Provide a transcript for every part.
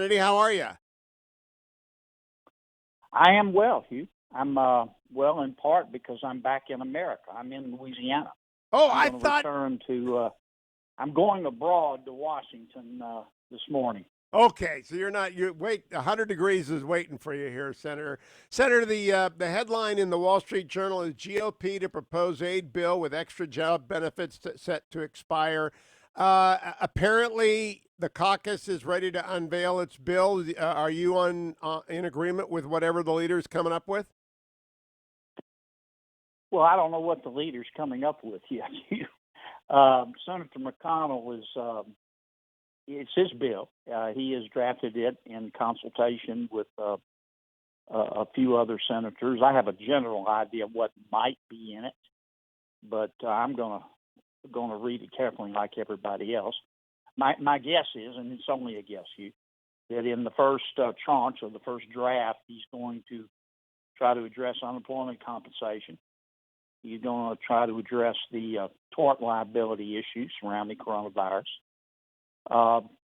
Kennedy, how are you? I am well, Hugh. I'm well in part because I'm back in America. I'm in Louisiana. Oh, I'm I going to thought. return to. I'm going abroad to Washington this morning. Okay, so you're not. You wait. 100 degrees is waiting for you here, Senator. Senator, the headline in the Wall Street Journal is GOP to propose aid bill with extra job benefits set to expire. Apparently, the caucus is ready to unveil its bill. Are you in agreement with whatever the leader is coming up with? Well, I don't know what the leader's coming up with yet. Hugh. Senator McConnell is. It's his bill. He has drafted it in consultation with a few other senators. I have a general idea of what might be in it, but I'm going to read it carefully like everybody else. My guess is, and it's only a guess, Hugh, that in the first tranche or the first draft, he's going to try to address unemployment compensation. He's going to try to address the tort liability issues surrounding coronavirus.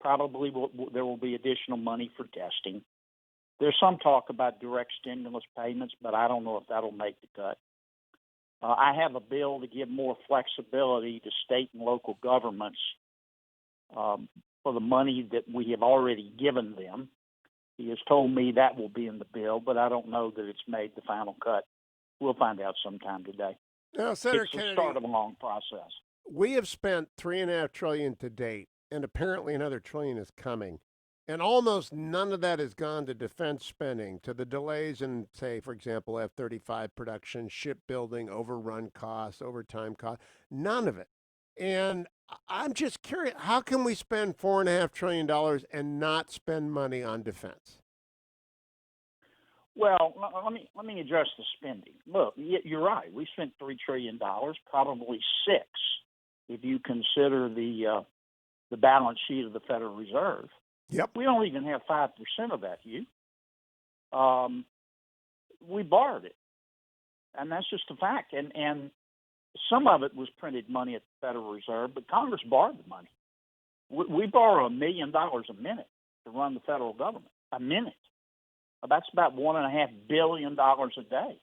Probably there will be additional money for testing. There's some talk about direct stimulus payments, but I don't know if that'll make the cut. I have a bill to give more flexibility to state and local governments for the money that we have already given them. He has told me that will be in the bill, but I don't know that it's made the final cut. We'll find out sometime today. Now, Senator It's Kennedy, the start of a long process. we have spent $3.5 trillion to date, and apparently another trillion is coming. And almost none of that has gone to defense spending, to the delays in, say, for example, F-35 production, shipbuilding, overrun costs, overtime costs. None of it. And I'm just curious, how can we spend $4.5 trillion and not spend money on defense? Well, let me address the spending. Look, you're right. We spent $3 trillion, probably six, if you consider the balance sheet of the Federal Reserve. Yep. We don't even have 5% of that, Hugh. We borrowed it, and that's just a fact. And some of it was printed money at the Federal Reserve, but Congress borrowed the money. We borrow $1 million a minute to run the federal government. A minute. That's about $1.5 billion a day.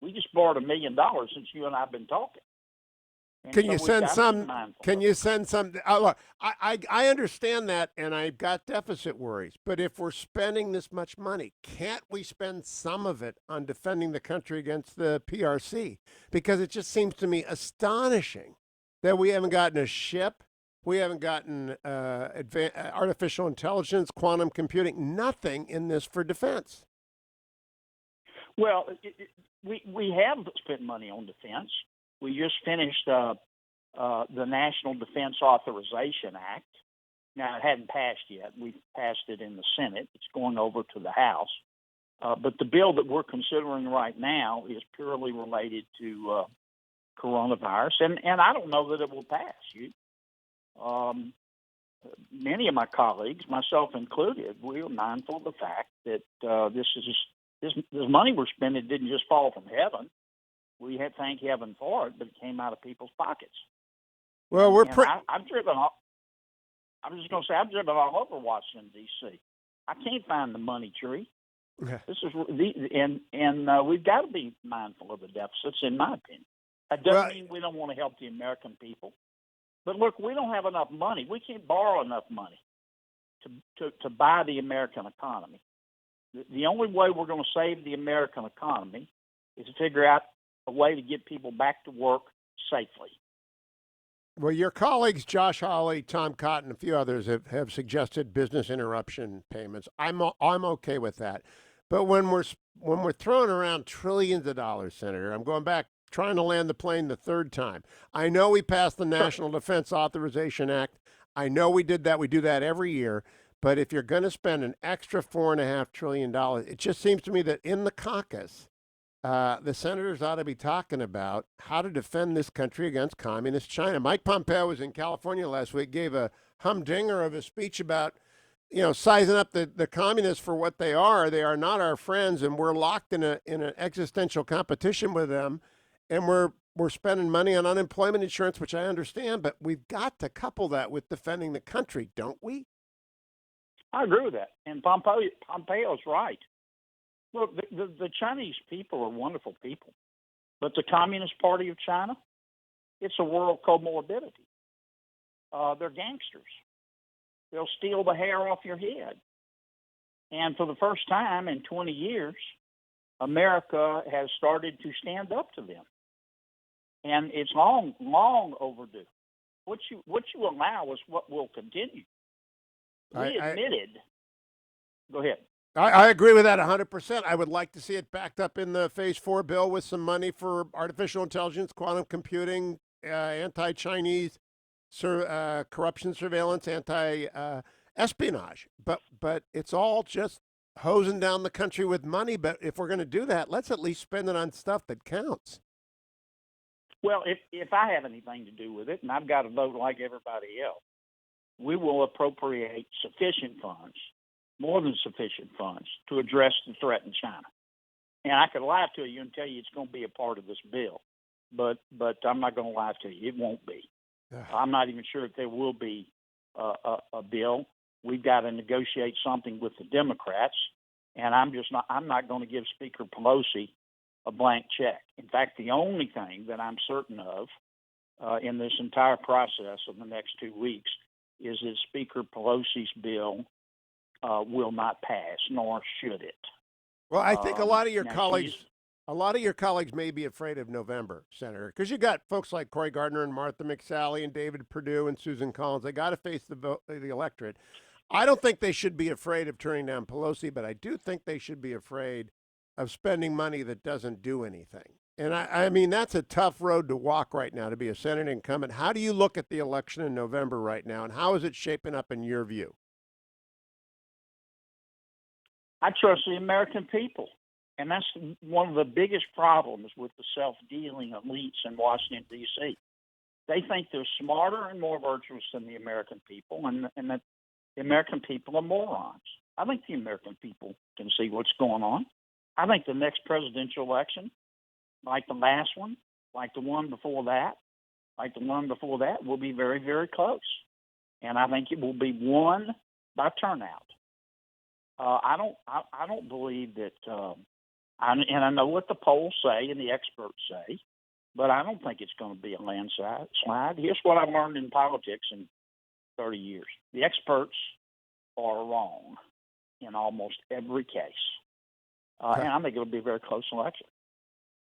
We just borrowed $1 million since you and I have been talking. And Can so you we've send got to be some? mindful Can of you it. send some? Look, I understand that, and I've got deficit worries. But if we're spending this much money, can't we spend some of it on defending the country against the PRC? Because it just seems to me astonishing that we haven't gotten a ship, we haven't gotten artificial intelligence, quantum computing, nothing in this for defense. Well, we have spent money on defense. We just finished the National Defense Authorization Act. Now, it hadn't passed yet. We passed it in the Senate. It's going over to the House. But the bill that we're considering right now is purely related to coronavirus, and I don't know that it will pass. Many of my colleagues, myself included, we are mindful of the fact that this money we're spending didn't just fall from heaven. We had thank heaven for it, but it came out of people's pockets. Well, I've driven all. I'm just going to say I've driven all over Washington D.C. I can't find the money tree. This is we've got to be mindful of the deficits, in my opinion. That doesn't mean we don't want to help the American people. But look, we don't have enough money. We can't borrow enough money to buy the American economy. The only way we're going to save the American economy is to figure out a way to get people back to work safely. Well, your colleagues, Josh Hawley, Tom Cotton, a few others have suggested business interruption payments. I'm okay with that. But when we're throwing around trillions of dollars, Senator, I'm going back, trying to land the plane the third time. I know we passed the National Defense Authorization Act. I know we did that. We do that every year. But if you're going to spend an extra $4.5 trillion, it just seems to me that in the caucus, the senators ought to be talking about how to defend this country against communist China. Mike Pompeo was in California last week, gave a humdinger of a speech about, sizing up the communists for what they are. They are not our friends, and we're locked in an existential competition with them. And we're spending money on unemployment insurance, which I understand, but we've got to couple that with defending the country, don't we? I agree with that. And Pompeo's right. Look, the Chinese people are wonderful people, but the Communist Party of China, it's a world comorbidity. They're gangsters. They'll steal the hair off your head. And for the first time in 20 years, America has started to stand up to them. And it's long, long overdue. What you allow is what will continue. We admitted. Go ahead. I agree with that 100%. I would like to see it backed up in the Phase 4 bill with some money for artificial intelligence, quantum computing, anti-Chinese corruption surveillance, anti-espionage. But it's all just hosing down the country with money. But if we're going to do that, let's at least spend it on stuff that counts. Well, if I have anything to do with it, and I've got to vote like everybody else, we will appropriate sufficient funds, more than sufficient funds, to address the threat in China. And I could lie to you and tell you it's going to be a part of this bill, but I'm not going to lie to you. It won't be. I'm not even sure if there will be a bill. We've got to negotiate something with the Democrats, and I'm not going to give Speaker Pelosi a blank check. In fact, the only thing that I'm certain of in this entire process of the next 2 weeks is that Speaker Pelosi's bill will not pass, nor should it. Well, I think a lot of your colleagues may be afraid of November, Senator, because you got folks like Cory Gardner and Martha McSally and David Perdue and Susan Collins. They got to face the electorate. I don't think they should be afraid of turning down Pelosi, but I do think they should be afraid of spending money that doesn't do anything. And I mean, that's a tough road to walk right now to be a Senate incumbent. How do you look at the election in November right now, and how is it shaping up in your view? I trust the American people. And that's one of the biggest problems with the self-dealing elites in Washington, D.C. They think they're smarter and more virtuous than the American people, and that the American people are morons. I think the American people can see what's going on. I think the next presidential election, like the last one, like the one before that, will be very, very close. And I think it will be won by turnout. I don't believe that, and I know what the polls say and the experts say, but I don't think it's going to be a landslide. Here's what I've learned in politics in 30 years. The experts are wrong in almost every case. And I think it'll be a very close election.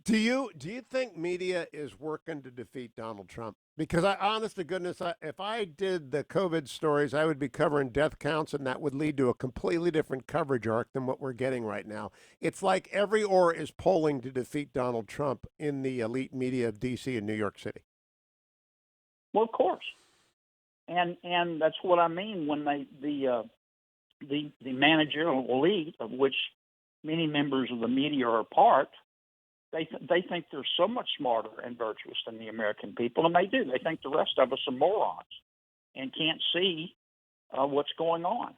Do you think media is working to defeat Donald Trump? Because honest to goodness, if I did the COVID stories, I would be covering death counts, and that would lead to a completely different coverage arc than what we're getting right now. It's like every oar is polling to defeat Donald Trump in the elite media of D.C. and New York City. Well, of course, and that's what I mean when the managerial elite, of which many members of the media are a part. They think they're so much smarter and virtuous than the American people, and they do. They think the rest of us are morons and can't see what's going on.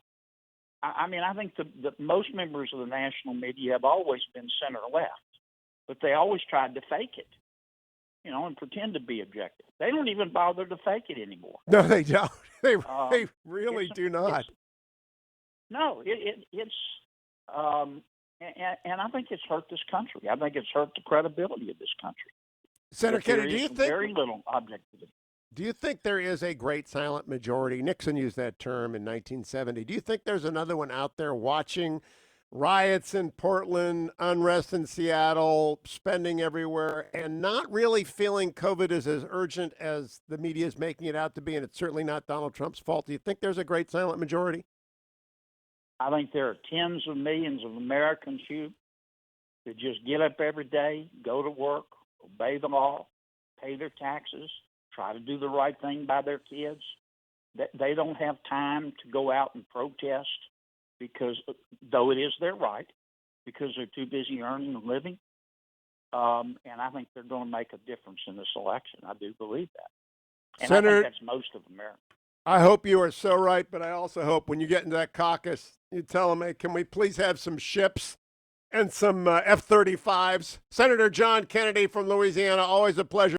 I mean, I think the most members of the national media have always been center-left, but they always tried to fake it, and pretend to be objective. They don't even bother to fake it anymore. No, they don't. They really do not. And I think it's hurt this country. I think it's hurt the credibility of this country. Senator Kennedy, do you think very little objectivity? Do you think there is a great silent majority? Nixon used that term in 1970. Do you think there's another one out there watching riots in Portland, unrest in Seattle, spending everywhere, and not really feeling COVID is as urgent as the media is making it out to be, and it's certainly not Donald Trump's fault? Do you think there's a great silent majority? I think there are tens of millions of Americans, Hugh, that just get up every day, go to work, obey the law, pay their taxes, try to do the right thing by their kids. They don't have time to go out and protest because, though it is their right, because they're too busy earning a living. And I think they're going to make a difference in this election. I do believe that. And Senator, I think that's most of America. I hope you are so right, but I also hope when you get into that caucus, you tell them, hey, can we please have some ships and some F-35s? Senator John Kennedy from Louisiana, always a pleasure.